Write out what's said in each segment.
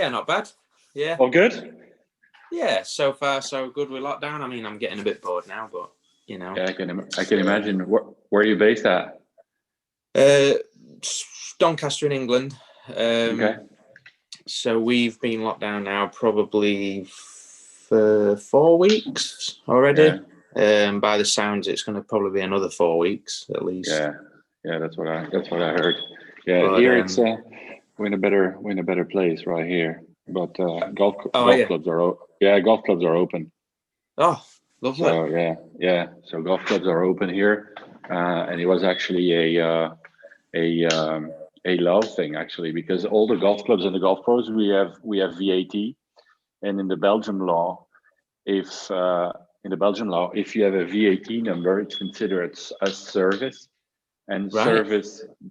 Yeah, not bad. Yeah. All good? Yeah, so far so good with lockdown. I mean, I'm getting a bit bored now, but Yeah, I can imagine. Where are you based at? Doncaster in England. Okay. So we've been locked down now probably for 4 weeks already. Yeah. By the sounds, it's going to probably be another 4 weeks at least. Yeah, that's what I heard. Yeah, but, here it's we're in a better place right here. But golf clubs are open. Oh, lovely. So yeah. So golf clubs are open here, and it was actually a love thing actually, because all the golf clubs and the golf pros we have VAT, and in the Belgium law, if you have a VAT number, it's considered as service, and Right.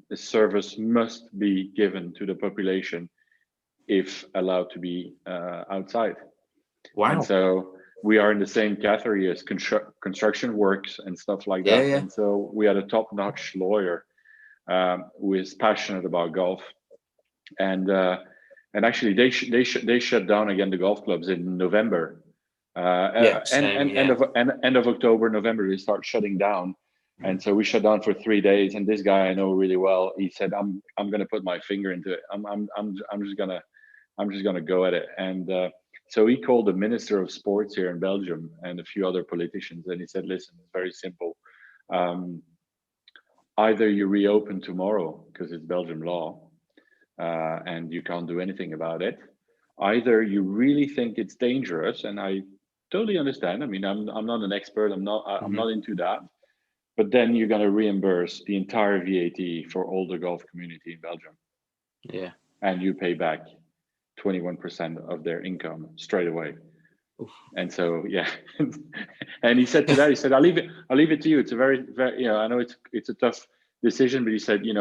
the service must be given to the population if allowed to be outside. Wow. And so we are in the same category as construction works and stuff like that. Yeah. And so we had a top-notch lawyer who is passionate about golf, and actually they shut down again the golf clubs in November. End of October, November, they start shutting down. And so we shut down for 3 days. And this guy I know really well, he said, I'm going to put my finger into it. I'm just gonna go at it. And so he called the Minister of Sports here in Belgium and a few other politicians, and he said, listen, it's very simple. Either you reopen tomorrow because it's Belgium law, and you can't do anything about it. Either you really think it's dangerous, and I totally understand. I mean, I'm not an expert. I'm not into that. But then you're going to reimburse the entire VAT for all the golf community in Belgium. Yeah. And you pay back 21% of their income straight away. Oof. And so, yeah. And he said to that, he said, I'll leave it to you. It's a very, very, I know it's a tough decision, but he said, you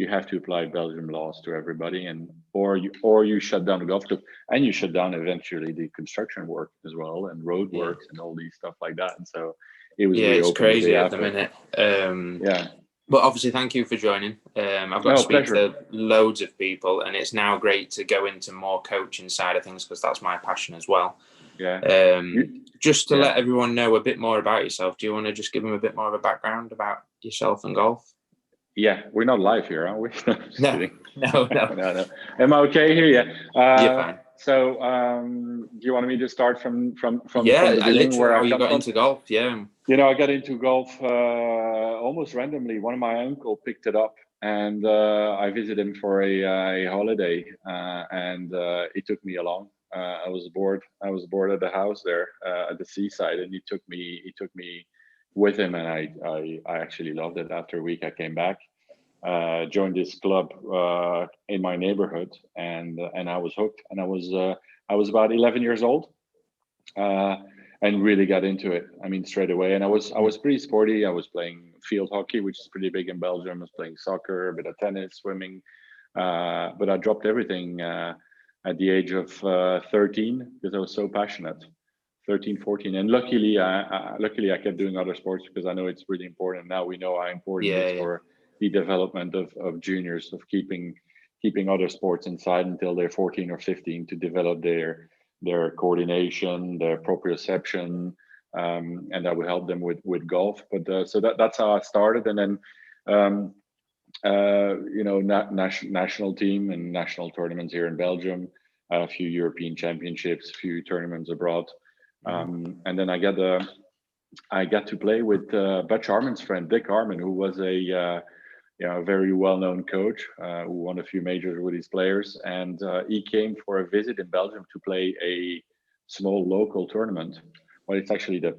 have to apply Belgium laws to everybody, and or you shut down the golf club, and you shut down eventually the construction work as well, and road works and all these stuff like that. And so it was it's crazy at the minute. But obviously, thank you for joining. I've got to speak to loads of people, and it's now great to go into more coaching side of things, because that's my passion as well. Yeah. Just to let everyone know a bit more about yourself, do you want to just give them a bit more of a background about yourself and golf? Yeah, we're not live here, are we? No. Am I okay here? Yeah. You're fine. So, do you want me to start from the beginning, where how you got into golf? Yeah. I got into golf almost randomly. One of my uncle picked it up, and I visited him for a holiday, and he took me along. I was bored at the house there at the seaside, and he took me with him, and I actually loved it. After a week, I came back, joined this club in my neighborhood, and I was hooked. And I was about 11 years old, and really got into it. I mean, straight away. And I was pretty sporty. I was playing field hockey, which is pretty big in Belgium. I was playing soccer, a bit of tennis, swimming, but I dropped everything at the age of 13 because I was so passionate. 13, 14, and luckily I kept doing other sports, because I know it's really important. Now we know how important it is for the development of juniors, of keeping other sports inside until they're 14 or 15, to develop their coordination, their proprioception, and that will help them with golf. But so that's how I started. And then national team and national tournaments here in Belgium, a few European championships, a few tournaments abroad. And then I got to play with Butch Harmon's friend Dick Harmon, who was a very well-known coach who won a few majors with his players, and he came for a visit in Belgium to play a small local tournament. Well, it's actually the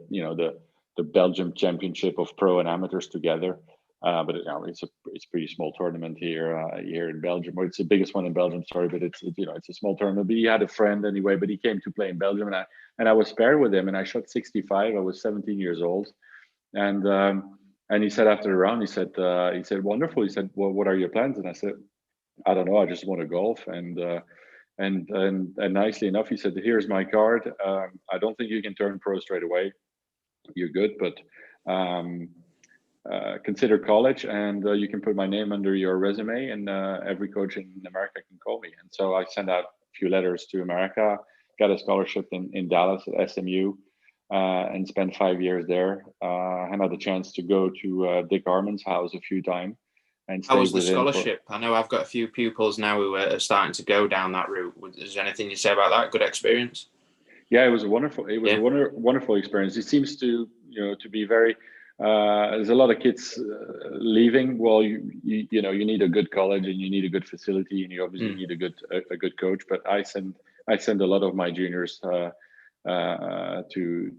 Belgium Championship of pro and amateurs together. But it's a pretty small tournament here in Belgium, or it's the biggest one in Belgium. Sorry, but it's a small tournament. But he had a friend anyway. But he came to play in Belgium, and I was paired with him, and I shot 65. I was 17 years old, and he said after the round, he said wonderful. He said, well, what are your plans? And I said, I don't know. I just want to golf. And nicely enough, he said, here's my card. I don't think you can turn pro straight away. You're good, but consider college, and you can put my name under your resume, and every coach in America can call me. And so I sent out a few letters to America, got a scholarship in Dallas at SMU, and spent 5 years there. I had the chance to go to Dick Armand's house a few times. How was the scholarship? I know I've got a few pupils now who are starting to go down that route. Is there anything you say about that? Good experience? Yeah, it was a wonderful experience. It seems to be very. There's a lot of kids leaving. Well, you need a good college and you need a good facility, and you obviously need a good coach. But I send a lot of my juniors to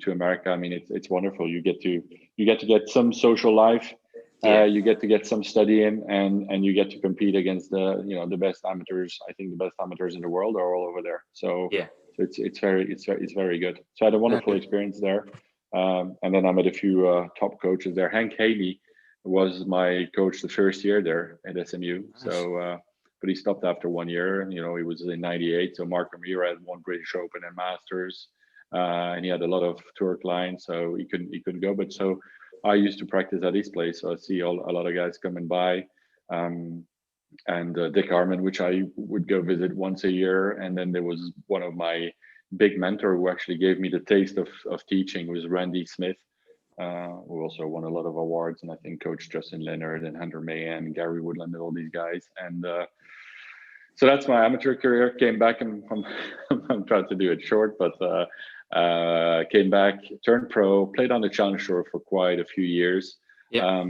America. I mean, it's wonderful. You get to get some social life. You get to get some study in, and you get to compete against the best amateurs. I think the best amateurs in the world are all over there. So yeah. So it's very good. So I had a wonderful experience there, and then I met a few top coaches there. Hank Haley was my coach the first year there at SMU. Nice. So, but he stopped after 1 year. He was in '98. So Mark Ramirez had won British Open and Masters, and he had a lot of tour clients, so he couldn't go. But so I used to practice at his place, so I see a lot of guys coming by. And Dick Armand, which I would go visit once a year. And then there was one of my big mentor who actually gave me the taste of teaching, was Randy Smith, who also won a lot of awards, and I think coached Justin Leonard and Hunter Mahan, Gary Woodland, and all these guys. And so that's my amateur career. Came back, and I'm trying to do it short, but came back, turned pro, played on the Challenge Tour for quite a few years. Yeah.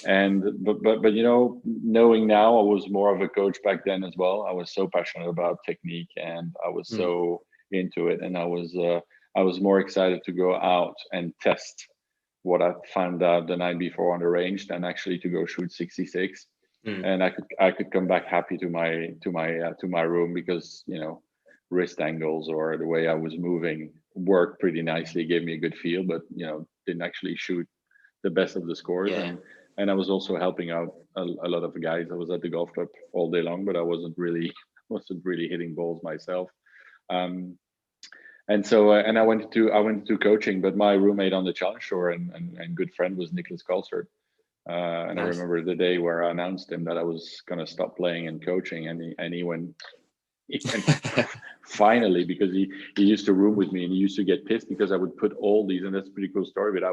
But knowing now, I was more of a coach back then as well. I was so passionate about technique, and I was so into it, and I was more excited to go out and test what I found out the night before on the range than actually to go shoot 66. And I could come back happy to my room, because wrist angles or the way I was moving worked pretty nicely, gave me a good feel, but didn't actually shoot the best of the scores. Yeah. And I was also helping out a lot of guys. I was at the golf club all day long, but I wasn't really hitting balls myself. And so I went to coaching, but my roommate on the Challenge Tour and good friend was Nicholas Colstert. And nice. I remember the day where I announced him that I was going to stop playing and coaching, and he went finally, because he used to room with me, and he used to get pissed because I would put all these, and that's a pretty cool story, but I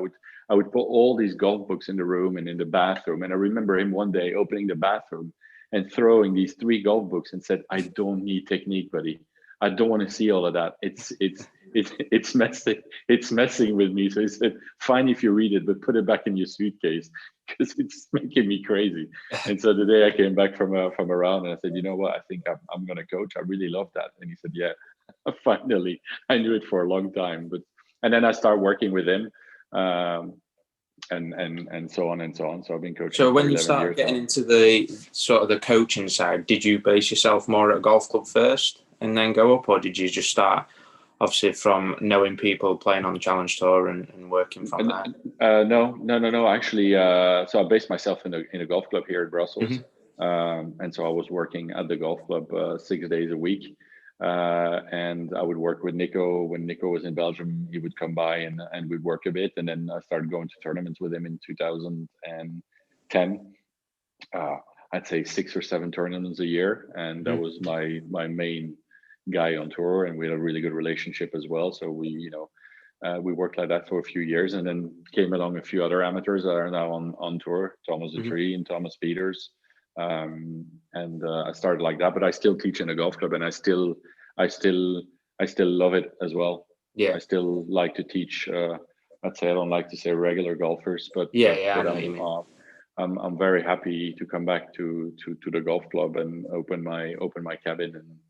would put all these golf books in the room and in the bathroom. And I remember him one day opening the bathroom and throwing these 3 golf books and said, "I don't need technique, buddy. I don't want to see all of that. It's messing with me." So he said, "Fine if you read it, but put it back in your suitcase, because it's making me crazy." And so the day I came back from a round, and I said, "You know what? I think I'm going to coach. I really love that." And he said, "Yeah, finally." I knew it for a long time, and then I started working with him, and so on and so on. So I've been coaching. So when you started getting into the sort of the coaching side, did you base yourself more at a golf club first and then go up, or did you just start obviously from knowing people playing on the Challenge Tour and working from there? No. Actually, so I based myself in a golf club here in Brussels, and so I was working at the golf club 6 days a week, and I would work with Nico. When Nico was in Belgium, he would come by and we'd work a bit, and then I started going to tournaments with him in 2010. I'd say 6 or 7 tournaments a year, and that was my main guy on tour, and we had a really good relationship as well. So we worked like that for a few years, and then came along a few other amateurs that are now on tour, Thomas Dutree and Thomas Peters, and I started like that. But I still teach in a golf club, and I still love it as well. Yeah, I still like to teach. I'd say I don't like to say regular golfers, but I'm very happy to come back to the golf club and open my cabin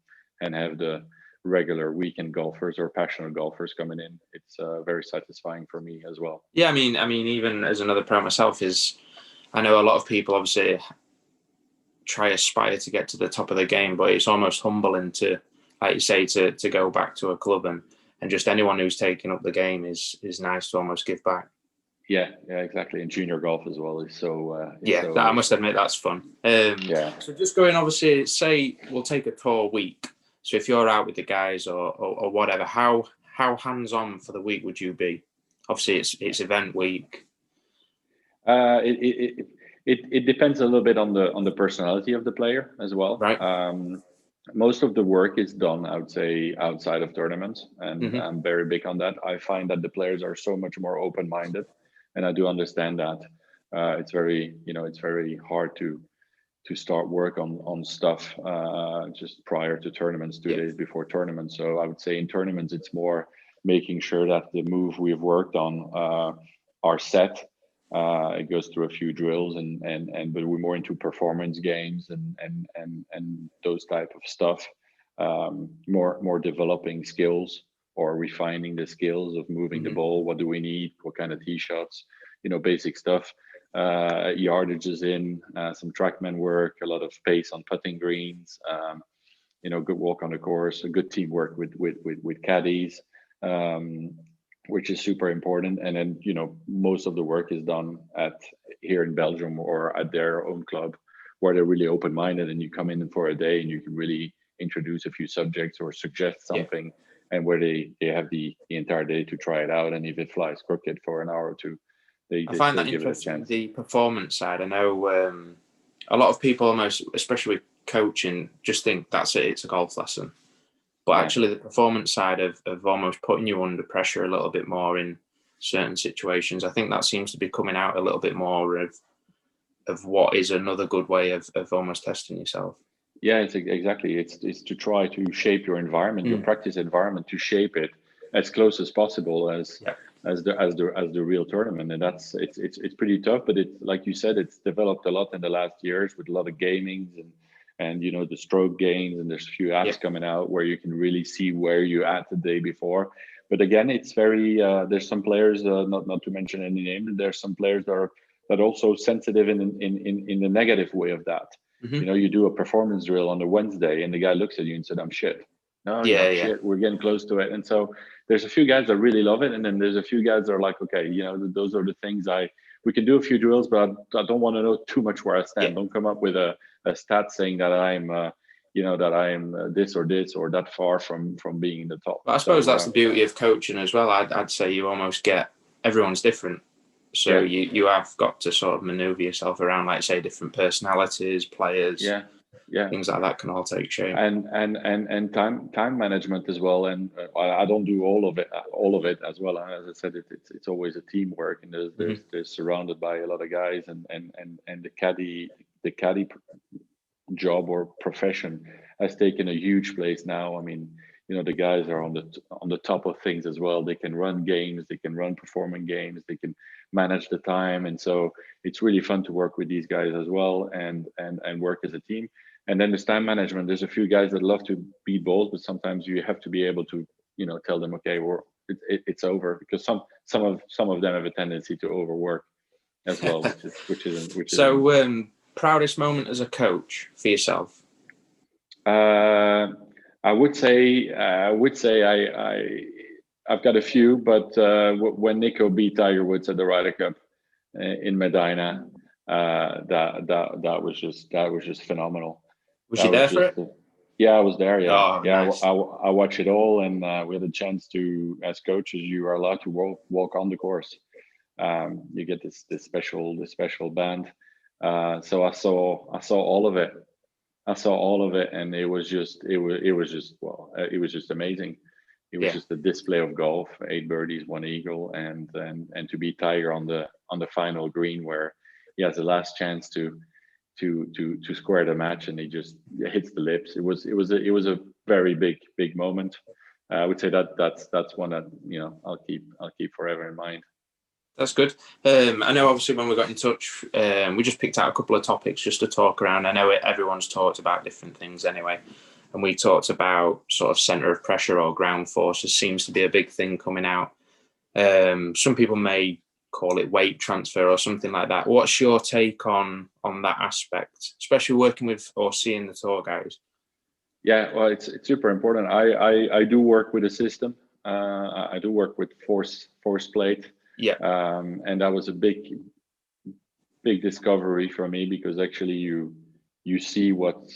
and have the regular weekend golfers or passionate golfers coming in. It's very satisfying for me as well. Yeah, I mean, even as another pro myself, I know a lot of people obviously aspire to get to the top of the game, but it's almost humbling to, like you say, to go back to a club and just anyone who's taking up the game is nice to almost give back. Yeah, exactly. And junior golf as well is so. I must admit that's fun. So just going, obviously, say we'll take a tour week. So if you're out with the guys or whatever, how hands-on for the week would you be? Obviously, it's event week. It depends a little bit on the personality of the player as well. Right. Most of the work is done, I would say, outside of tournaments, and Mm-hmm. I'm very big on that. I find that the players are so much more open-minded, and I do understand that. It's very, it's very hard to start work on stuff just prior to tournaments, 2 days before tournaments. So I would say in tournaments, it's more making sure that the move we've worked on are set. It goes through a few drills but we're more into performance games and those type of stuff. More developing skills or refining the skills of moving the ball. What do we need? What kind of tee shots? Basic stuff. Yardages in, some trackman work, a lot of pace on putting greens, good walk on the course, a good teamwork with caddies, which is super important. And then, most of the work is done here in Belgium or at their own club, where they're really open-minded, and you come in for a day and you can really introduce a few subjects or suggest something, and where they have the entire day to try it out. And if it flies crooked for an hour or two, I find that interesting, the performance side. I know a lot of people almost, especially with coaching, just think that's it, it's a golf lesson. But actually the performance side of almost putting you under pressure a little bit more in certain situations, I think that seems to be coming out a little bit more of what is another good way of almost testing yourself. Yeah, exactly. It's to try to shape your environment, your practice environment, to shape it as close as possible as the real tournament. And it's pretty tough, but it's like you said, it's developed a lot in the last years with a lot of gamings and the stroke gains, and there's a few apps coming out where you can really see where you're at the day before. But again, it's very there's some players, not to mention any name, there's some players that are also sensitive in the negative way of that. You do a performance drill on a Wednesday and the guy looks at you and said, "I'm shit." No, you're not shit. We're getting close to it. And so there's a few guys that really love it, and then there's a few guys that are like, okay, those are the things we can do a few drills, but I don't want to know too much where I stand. Don't come up with a stat saying that I'm this or that far from being in the top. Well, I suppose that's the beauty of coaching as well. I'd say you almost get, everyone's different. So you have got to sort of maneuver yourself around, like say, different personalities, players, things like that can all take shape. And time management as well. And I don't do all of it as well. As I said, it's always a teamwork, and there's surrounded by a lot of guys, and the caddy job or profession has taken a huge place now. I mean, the guys are on the top of things as well. They can run games, they can run performing games, they can manage the time, and so it's really fun to work with these guys as well and work as a team. And then there's time management. There's a few guys that love to beat balls, but sometimes you have to be able to tell them, okay, it's over, because some of them have a tendency to overwork as well, which is so. Proudest moment as a coach for yourself? I would say I've got a few, but when Nico beat Tiger Woods at the Ryder Cup in Medina, that was just phenomenal. Was you there for it? Yeah, I was there. Yeah, nice. I watched it all, and we had a chance to, as coaches, you are allowed to walk on the course. You get this special band. So I saw all of it. And it was just amazing. It was just a display of golf. 8 birdies, 1 eagle, and to beat Tiger on the final green, where he has the last chance to square the match, and he just hits the lips. It was a very big moment. I would say that's one that I'll keep forever in mind. That's good. I know obviously when we got in touch, we just picked out a couple of topics just to talk around. I know everyone's talked about different things anyway. And we talked about sort of centre of pressure or ground forces seems to be a big thing coming out. Some people may call it weight transfer or something like that. What's your take on that aspect, especially working with or seeing the tour guys? Yeah, well, it's super important. I do work with a system. I do work with force plate. Yeah. And that was a big discovery for me, because actually you see what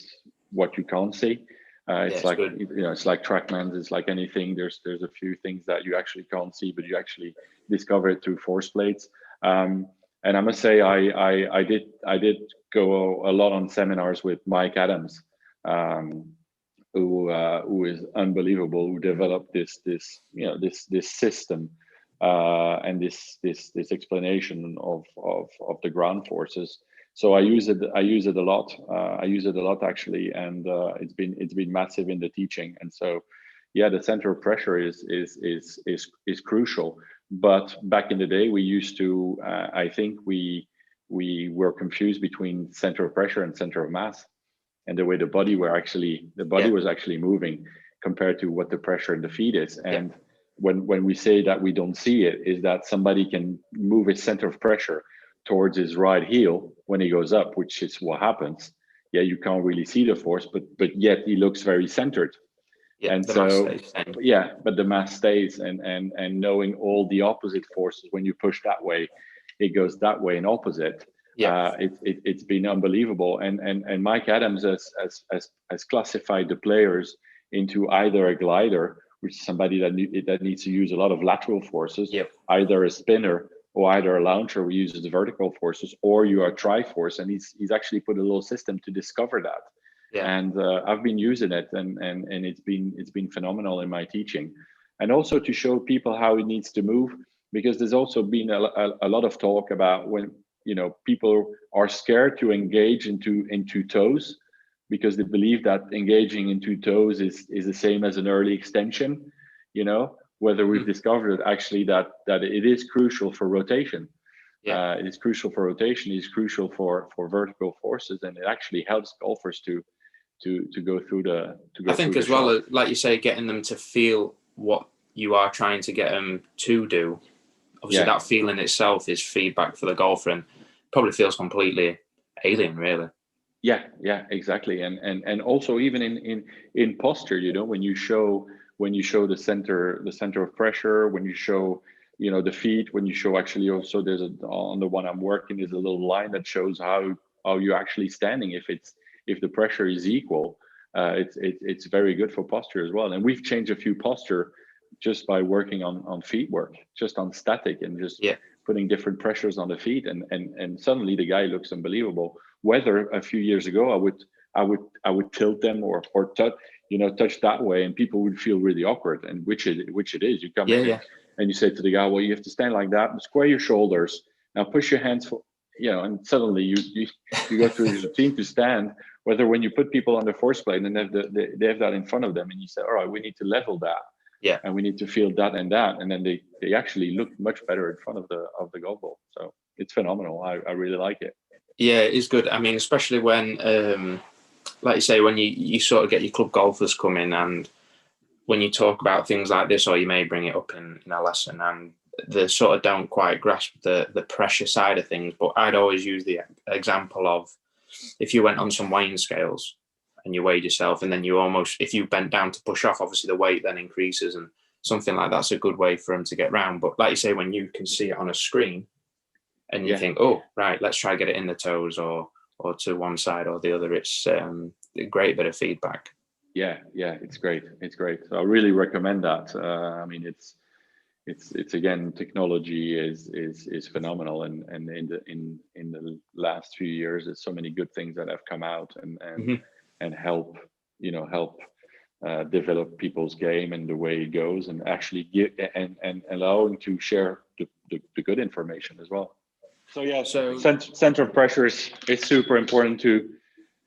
you can't see. It's like good. It's like TrackMans. It's like anything. There's a few things that you actually can't see, but you actually discover it through force plates. And I must say, I did go a lot on seminars with Mike Adams, who is unbelievable, who developed this system and this explanation of the ground forces. So I use it a lot. I use it a lot actually, and it's been massive in the teaching. And so, yeah, the center of pressure is crucial. But back in the day, we used to I think we were confused between center of pressure and center of mass, and the way the body was actually moving compared to what the pressure in the feet is. And when we say that we don't see it, is that somebody can move his center of pressure towards his right heel when he goes up, which is what happens. Yeah, you can't really see the force, but yet he looks very centered. Yeah, and so yeah, but the mass stays, and knowing all the opposite forces, when you push that way, it goes that way and opposite. Yeah, it's been unbelievable. And Mike Adams has classified the players into either a glider, which is somebody that needs to use a lot of lateral forces, either a spinner or either a launcher who uses the vertical forces, or you are a triforce. And he's actually put a little system to discover that. Yeah. And I've been using it, and it's been phenomenal in my teaching, and also to show people how it needs to move, because there's also been a lot of talk about when people are scared to engage into toes, because they believe that engaging into toes is the same as an early extension. Whether we've discovered actually that it is crucial for rotation. Yeah. It is crucial for rotation. It is crucial for vertical forces, and it actually helps golfers to go through the. I think as well, like you say, getting them to feel what you are trying to get them to do. Obviously, that feeling itself is feedback for the golfer, and probably feels completely alien, really. Yeah, exactly. And also even in posture, when you show the center of pressure, when you show the feet, when you show actually also on the one I'm working, there's a little line that shows how you're actually standing. If the pressure is equal, it's very good for posture as well. And we've changed a few posture just by working on feet work, just on static, and just putting different pressures on the feet, and suddenly the guy looks unbelievable. Whether a few years ago I would tilt them or touch that way, and people would feel really awkward, and which it is. You come in and you say to the guy, well, you have to stand like that, square your shoulders, now push your hands for, and suddenly you go through this routine to stand. Whether when you put people on the force plate and they have that in front of them, and you say, all right, we need to level that. Yeah, and we need to feel that, and then they actually look much better in front of the golf ball. So it's phenomenal. I really like it. Yeah, it's good. I mean, especially when, like you say, when you sort of get your club golfers come in, and when you talk about things like this, or you may bring it up in a lesson, and they sort of don't quite grasp the pressure side of things. But I'd always use the example of, if you went on some weighing scales and you weighed yourself, and then if you bent down to push off, obviously the weight then increases, and something like that's a good way for them to get round. But like you say, when you can see it on a screen and you think, oh, right, let's try get it in the toes or to one side or the other, it's a great bit of feedback. Yeah, it's great. So I really recommend that. I mean, it's again, technology is phenomenal, and in the last few years, there's so many good things that have come out and help develop people's game and the way it goes, and actually give and allowing to share the good information as well. So center of pressure is super important too.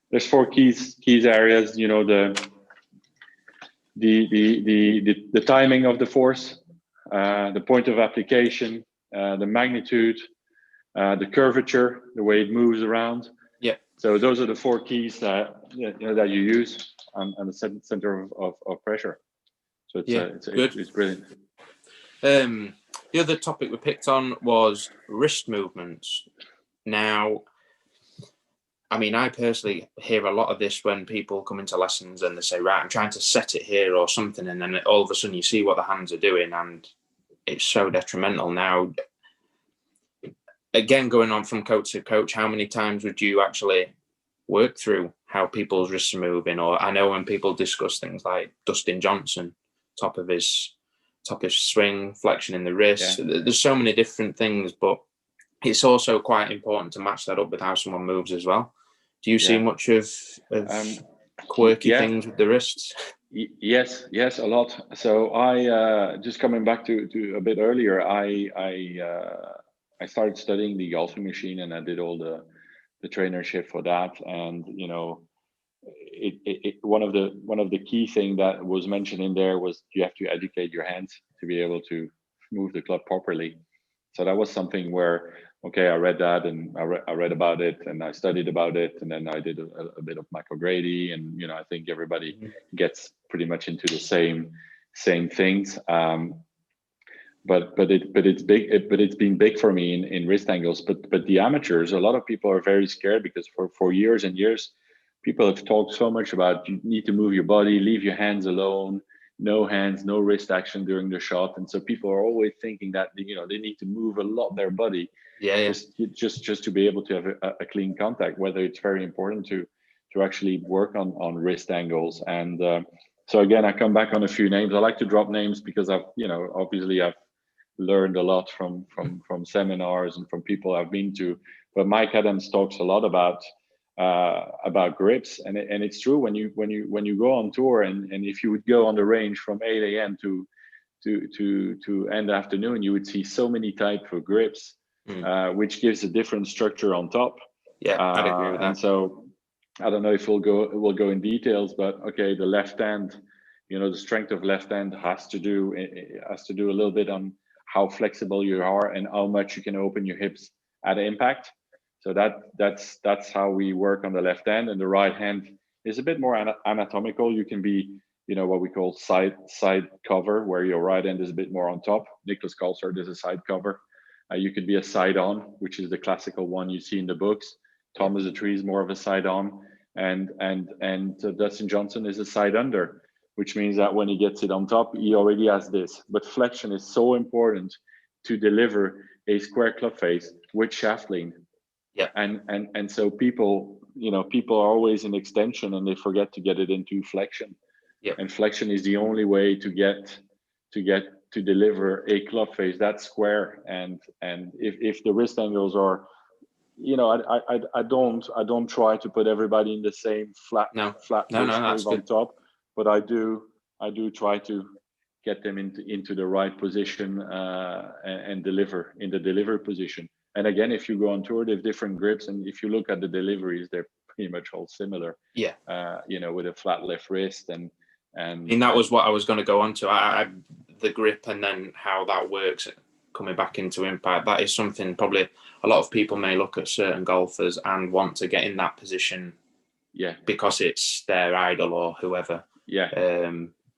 There's 4 keys areas. The timing of the force, the point of application, the magnitude, the curvature, the way it moves around. Yeah. So those are the 4 keys that you use on the center of pressure. So it's brilliant. The other topic we picked on was wrist movements. Now, I mean, I personally hear a lot of this when people come into lessons and they say, right, I'm trying to set it here or something, and then all of a sudden you see what the hands are doing, and it's so detrimental. Now, again, going on from coach to coach, how many times would you actually work through how people's wrists are moving? Or I know when people discuss things like Dustin Johnson, top of his swing, flexion in the wrist, there's so many different things, but it's also quite important to match that up with how someone moves as well. Do you see much of quirky things with the wrists? Yes, a lot. So I just coming back to a bit earlier. I started studying the golfing machine, and I did all the trainership for that. And one of the key thing that was mentioned in there was you have to educate your hands to be able to move the club properly. So that was something where, okay, I read that, and I read about it, and I studied about it, and then I did a bit of Michael Grady, and I think everybody gets pretty much into the same things. But it's big. But it's been big for me in wrist angles. But the amateurs, a lot of people are very scared because for years and years, people have talked so much about you need to move your body, leave your hands alone, no hands, no wrist action during the shot, and so people are always thinking that they need to move a lot their body, just to be able to have a clean contact. Whether it's very important to actually work on wrist angles. And so again, I come back on a few names. I like to drop names because obviously I've learned a lot from seminars and from people I've been to. But Mike Adams talks a lot about grips, and it's true when you go on tour, and if you would go on the range from 8 a.m. to end afternoon, you would see so many types of grips, which gives a different structure on top. I'd agree with that. And so I don't know if we'll go in details, but okay, the left hand, the strength of left hand has to do a little bit on how flexible you are and how much you can open your hips at impact. So that's how we work on the left hand. And the right hand is a bit more anatomical. You can be, what we call side cover, where your right hand is a bit more on top. Nicholas Kalsard is a side cover. You could be a side on, which is the classical one you see in the books. Thomas Tree is more of a side on, and Dustin Johnson is a side under, which means that when he gets it on top, he already has this. But flexion is so important to deliver a square club face with shaft lean. Yeah. And so people are always in extension, and they forget to get it into flexion. Yeah. And flexion is the only way to deliver a club face that's square. And if the wrist angles are, I don't try to put everybody in the same flat wrist on top, but I do try to get them into the right position and deliver in the delivery position. And again, if you go on tour, they have different grips, and if you look at the deliveries, they're pretty much all similar. Yeah. With a flat left wrist and that was what I was going to go on to. The grip and then how that works coming back into impact. That is something probably a lot of people may look at certain golfers and want to get in that position. Yeah. Because it's their idol or whoever. Yeah.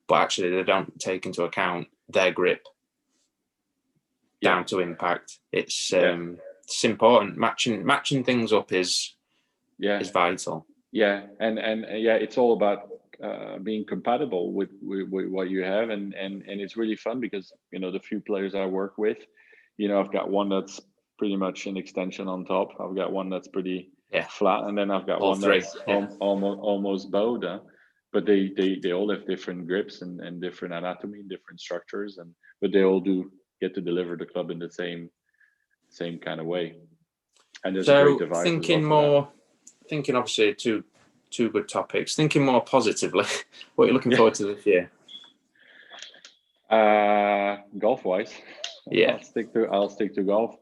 But actually, they don't take into account their grip down to impact. It's important. Matching things up is vital. Yeah, and it's all about being compatible with what you have, and it's really fun because the few players I work with, I've got one that's pretty much an extension on top. I've got one that's pretty flat, and then I've got one that's almost bowed. But they all have different grips and different anatomy, different structures, but they all do get to deliver the club in the same kind of way. And there's a great device. Thinking obviously two good topics. Thinking more positively, what are you looking forward to this year? Golf wise, I'll stick to golf.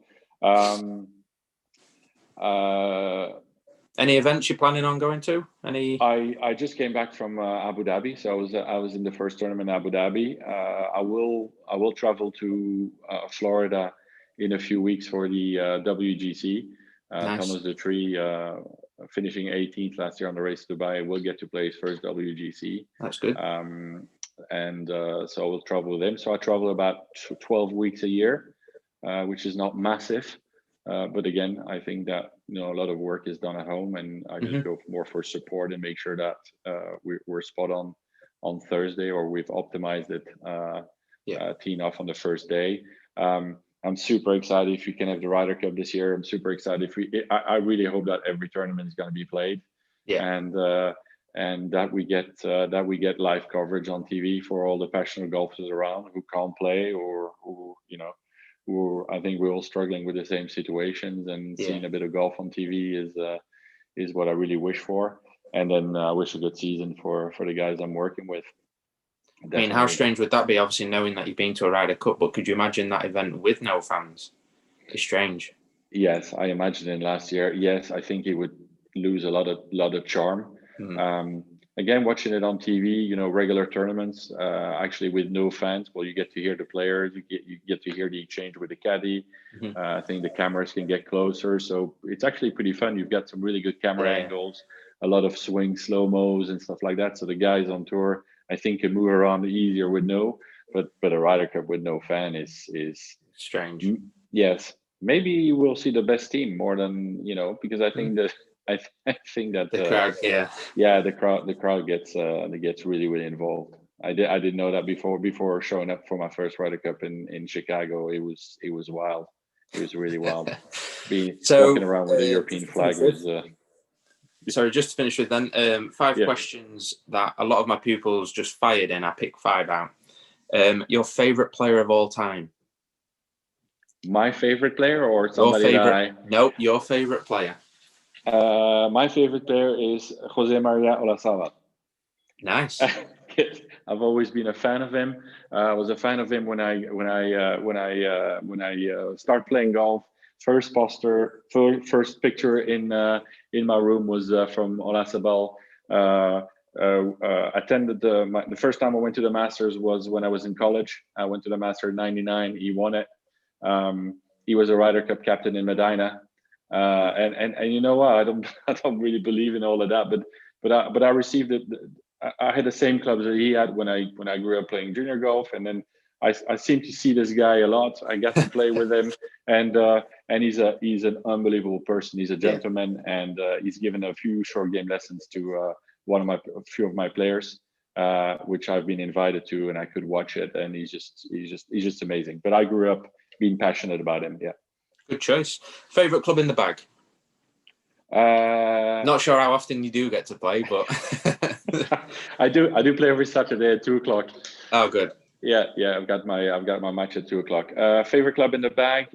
Any events you're planning on going to? I just came back from Abu Dhabi, so I was in the first tournament in Abu Dhabi. I will travel to Florida in a few weeks for the WGC. Nice. Thomas Tree, finishing 18th last year on the Race to Dubai, will get to play his first WGC. That's good. So I will travel with him. So I travel about 12 weeks a year, which is not massive. But again, I think that a lot of work is done at home, and I just go more for support and make sure that we're spot on Thursday, or we've optimized it, teeing off on the first day. I'm super excited if we can have the Ryder Cup this year. I'm super excited I really hope that every tournament is going to be played, and that we get live coverage on TV for all the passionate golfers around who can't play or who I think we're all struggling with the same situations, and seeing a bit of golf on TV is what I really wish for. And then I wish a good season for the guys I'm working with. Definitely. I mean, how strange would that be? Obviously, knowing that you've been to a Ryder Cup, but could you imagine that event with no fans? It's strange. Yes, I imagined it last year. Yes, I think it would lose a lot of charm. Again, watching it on TV, regular tournaments, actually with no fans, well, you get to hear the players, you get to hear the exchange with the caddy. I think the cameras can get closer, so it's actually pretty fun. You've got some really good camera angles, a lot of swing slow-mos and stuff like that. So the guys on tour, I think, can move around easier with but a Ryder Cup with no fan is strange. Yes, maybe we'll see the best team more than because I think that I think that the crowd, the crowd gets really, really involved. I didn't know that before showing up for my first Ryder Cup in Chicago. It was wild. It was really wild. Walking around with a European flag was. Sorry, just to finish with then, 5 questions that a lot of my pupils just fired in. I picked 5 out. Your favorite player of all time? My favorite player, or somebody No, your favorite player. My favorite player is Jose Maria Olazábal. Nice. I've always been a fan of him. I was a fan of him when I started playing golf. First picture in my room was from Olazábal. Attended the first time I went to the Masters was when I was in college. I went to the Masters in '99. He won it. He was a Ryder Cup captain in Medina. And you know what? I don't really believe in all of that, but I received it. I had the same clubs that he had when I grew up playing junior golf, and then I seem to see this guy a lot. I got to play with him, and he's an unbelievable person. He's a gentleman, and he's given a few short game lessons to a few of my players, which I've been invited to, and I could watch it, and he's just amazing. But I grew up being passionate about him. Yeah. Good choice. Favorite club in the bag? Not sure how often you do get to play, but I do play every Saturday at 2:00. Oh, good. Yeah. I've got my match at 2:00. Favorite club in the bag?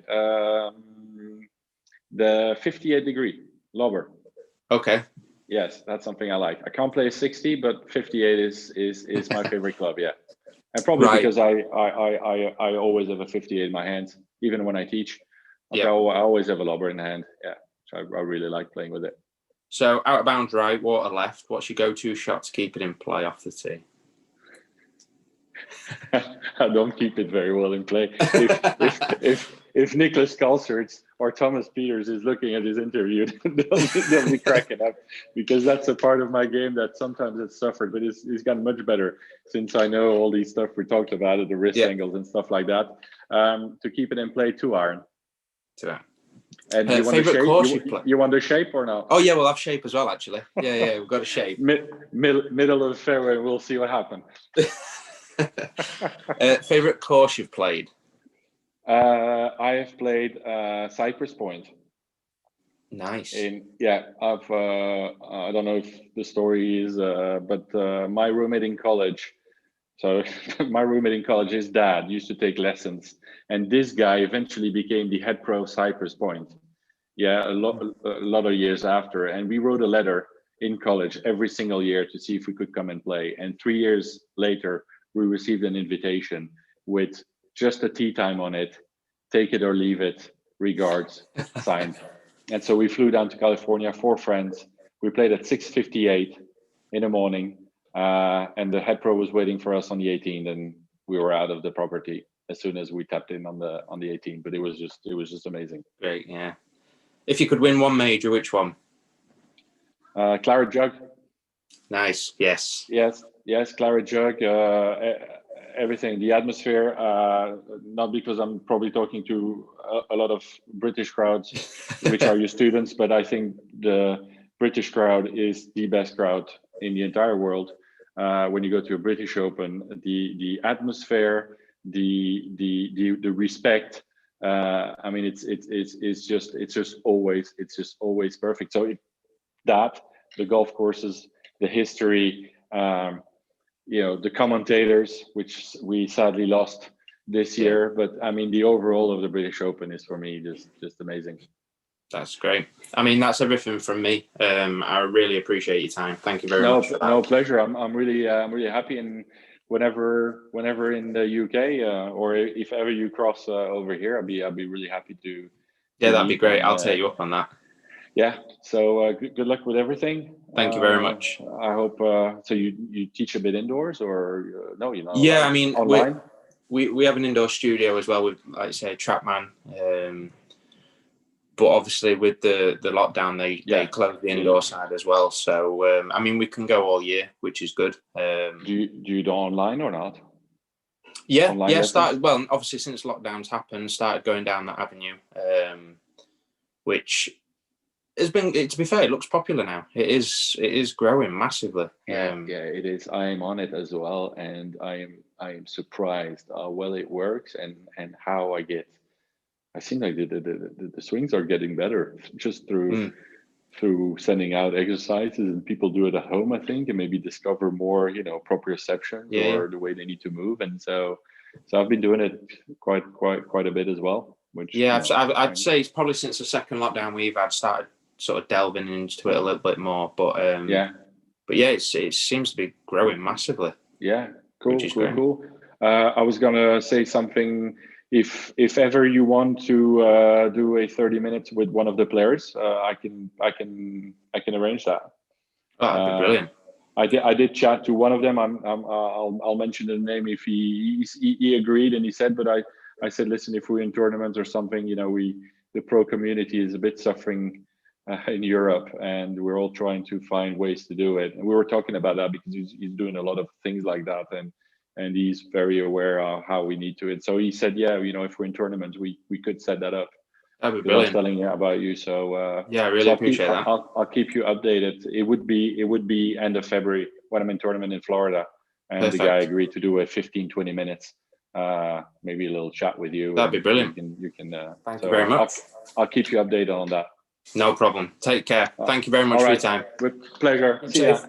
The 58 degree Lobber. Okay. Yes, that's something I like. I can't play a 60, but 58 is my favorite club. Yeah, and probably because I always have a 58 in my hands, even when I teach. I always have a Lobber in the hand. Yeah, so I really like playing with it. So out of bounds right, water left. What's your go-to shot to keep it in play off the tee? I don't keep it very well in play. If Nicholas Kalserts or Thomas Peters is looking at his interview, they'll be cracking up, because that's a part of my game that sometimes it's suffered, but it's gotten much better since I know all these stuff we talked about, the wrist angles and stuff like that. To keep it in play, 2-iron. 2-iron. And you want the shape? You want the shape or no? Oh yeah, we'll have shape as well. Actually, yeah, we've got a shape. Middle of the fairway. We'll see what happens. Favorite course you've played? I have played Cypress Point. Nice. I don't know if the story is, but my roommate in college. So my roommate in college, his dad used to take lessons, and this guy eventually became the head pro Cypress Point. Yeah, a lot of years after, and we wrote a letter in college every single year to see if we could come and play. And 3 years later, we received an invitation with just a tee time on it. Take it or leave it. Regards, signed. And so we flew down to California, 4 friends. We played at 6:58 in the morning. And the head pro was waiting for us on the 18th, and we were out of the property as soon as we tapped in on the 18th. But it was just amazing. Great, yeah. If you could win one major, which one? Claret Jug. Nice. Yes. Yes. Claret Jug. Everything. The atmosphere. Not because I'm probably talking to a lot of British crowds, which are your students, but I think the British crowd is the best crowd in the entire world. When you go to a British Open, the atmosphere, the respect. I mean, it's just always perfect. So the golf courses, the history, the commentators, which we sadly lost this year. But I mean, the overall of the British Open is for me just amazing. That's great. I mean, that's everything from me. I really appreciate your time. Thank you very much for that. No, pleasure. I'm really happy. And whenever in the UK or if ever you cross over here, I'll be really happy to. Yeah, that'd be great. I'll take you up on that. Yeah. So good luck with everything. Thank you very much. I hope. So you teach a bit indoors or no? You know. Yeah, I mean, online. We have an indoor studio as well with, like I say, Trapman. But obviously with the lockdown, they closed the indoor side as well. So I mean, we can go all year, which is good. Do you do online or not? Yeah, online lessons? Well, obviously since lockdowns happened, started going down that avenue, which has been. To be fair, it looks popular now. It is growing massively. Yeah, it is. I am on it as well, and I am surprised how well it works and how I seem like the swings are getting better just through sending out exercises, and people do it at home, I think, and maybe discover more, proprioception or the way they need to move. And so I've been doing it quite a bit as well. Which I'd say it's probably since the second lockdown we've had started sort of delving into it a little bit more. But it seems to be growing massively. Yeah, cool. I was gonna say something. If ever you want to do a 30 minutes with one of the players, I can arrange that. Oh, that'd be brilliant. I did chat to one of them. I'll mention the name if he agreed, and he said. But I said, listen, if we're in tournaments or something, the pro community is a bit suffering in Europe, and we're all trying to find ways to do it. And we were talking about that because he's doing a lot of things like that, and he's very aware of how we need to it. So he said, if we're in tournaments, we could set that up. That'd be brilliant. I was telling you about you, so I really appreciate that. I'll keep you updated. It would be end of February when I'm in tournament in Florida, and Perfect. The guy agreed to do a 15-20 minutes, maybe a little chat with you. That'd be brilliant. You can. Thank you very much. I'll keep you updated on that. No problem. Take care. Thank you very much for your time. With pleasure. See ya.